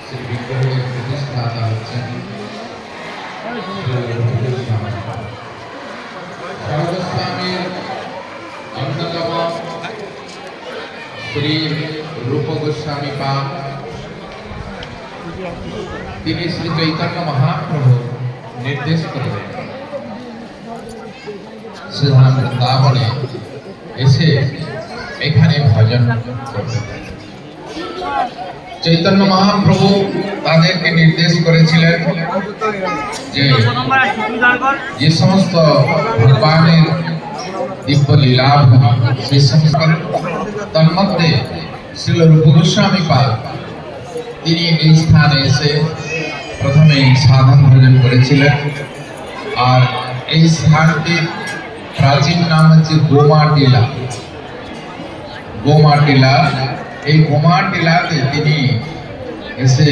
সেই বিগ্রহের প্রতিষ্ঠাতা হচ্ছেন সর্বস্বামীর অন্যতম শ্রী রূপ গোস্বামী পাদ। তিনি শ্রী চৈতন্য মহাপ্রভু নির্দেশ করলেন শ্রীধাম বৃন্দাবনে এসে এখানে ভজন করতে। চৈতন্য মহাপ্রভু তাদেরকে নির্দেশ করেছিলেন যে সমস্ত ভগবানের দিব্য লীলা সেই সমস্ত তন্মধ্যে শ্রীল রূপ গোস্বামী পাদ তিনি এই স্থানে এসে প্রথমে সাধন ভজন করেছিলেন। আর এই স্থানটির প্রাচীন নাম হচ্ছে গোমাটিলা। গোমাটিলা, এই গোমাটিলাতে তিনি এসে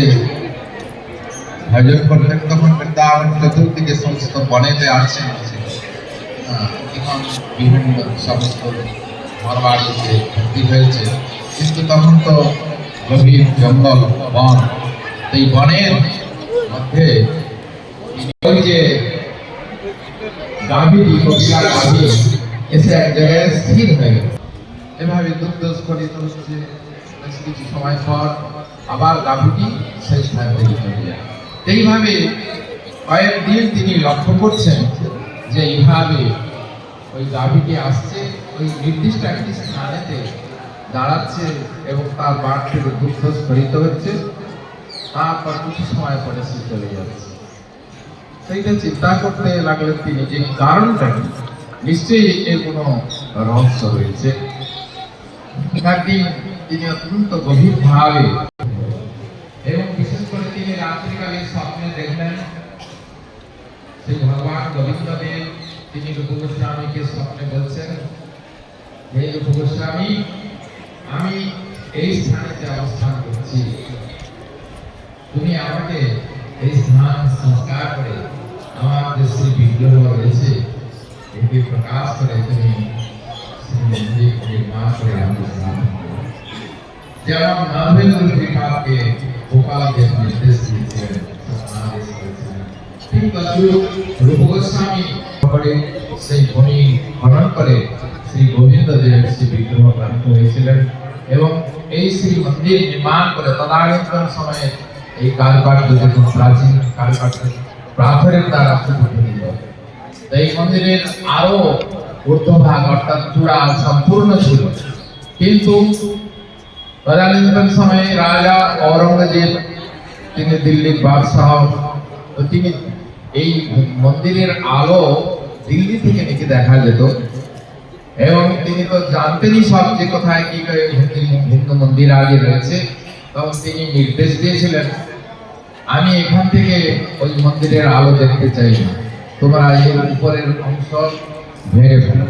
ভজন করতেন। তখন বৃন্দাবন চতুর্দিকে সমস্ত বনেতে আছেন, এখন বিভিন্ন সমস্ত ঘরবাড়িতে ভর্তি হয়েছে, কিন্তু তখন তো গভীর জঙ্গল বন। এই বনের মধ্যে যে গাভীটি কপিলা গাভী এসে এক জায়গায় স্থির হয়ে গেল। এভাবে দুগ্ধ স্খলিত হচ্ছে, কিছু সময় পর আবার গাভীটি সেই স্থান থেকে চলে যায়। এইভাবে কয়েকদিন তিনি লক্ষ্য করছেন যে এইভাবে ওই গাভীটি আসছে, ওই নির্দিষ্ট একটি স্থানেতে দাঁড়াচ্ছে এবং তার বাট থেকে দুগ্ধ স্খলিত হচ্ছে, তারপর কিছু সময় পরে সে চলে যাচ্ছে। সেইটা চিন্তা করতে লাগলেন তিনি যে কারণটা কি, নিশ্চয়ই এর কোনো রহস্য রয়েছে। একদিন তিনি অত্যন্ত গভীর ভাবে এবং বিশেষ করে তিনি রাত্রিকালে স্বপ্নে দেখলেন সেই ভগবান গোবিন্দদেব তিনি রূপ গোস্বামীকে স্বপ্নে বলছেন, হে রূপ গোস্বামী, আমি এই স্থানেতে অবস্থান করছি, তুমি আমাকে এই স্থান সংস্কার করে আমার যে শ্রী বিগ্রহ রয়েছে এটি প্রকাশ করে তুমি মন্দির নির্মাণ করে আমাকে স্থাপন করো। যেমন নবেন্দ্র কৃপাকে গোপালকে নির্দেশ দিয়েছিলেন, ঠিক তদ্রূপ রূপ গোস্বামী সেই ভূমি খনন করে শ্রী গোবিন্দ দেবের শ্রী বিগ্রহ প্রাপ্ত হয়েছিলেন এবং এই শ্রী মন্দির নির্মাণ করে তদানীন্তন সময়ে এই কারুকার্য দেখুন, প্রাচীন কারুকার্য পাথরের দ্বারা সুগঠিত। এই মন্দিরের আরো ঊর্ধ্বভাগ অর্থাৎ চূড়া সম্পূর্ণ ছিল, কিন্তু তদানীন্তন সময়ে রাজা ঔরঙ্গজেব তিনি দিল্লির বাদশাহ, তিনি এই মন্দিরের আলো দিল্লি থেকে নাকি দেখা যেত এবং তিনি তো জানতেনই সব যে কোথায় কি হিন্দু মন্দির আগে রয়েছে। তখন তিনি নির্দেশ দিয়েছিলেন, আমি এখান থেকে ওই মন্দিরের আলো দেখতে চাই না, তোমরা এর উপরের অংশ ভেঙে ফেলো।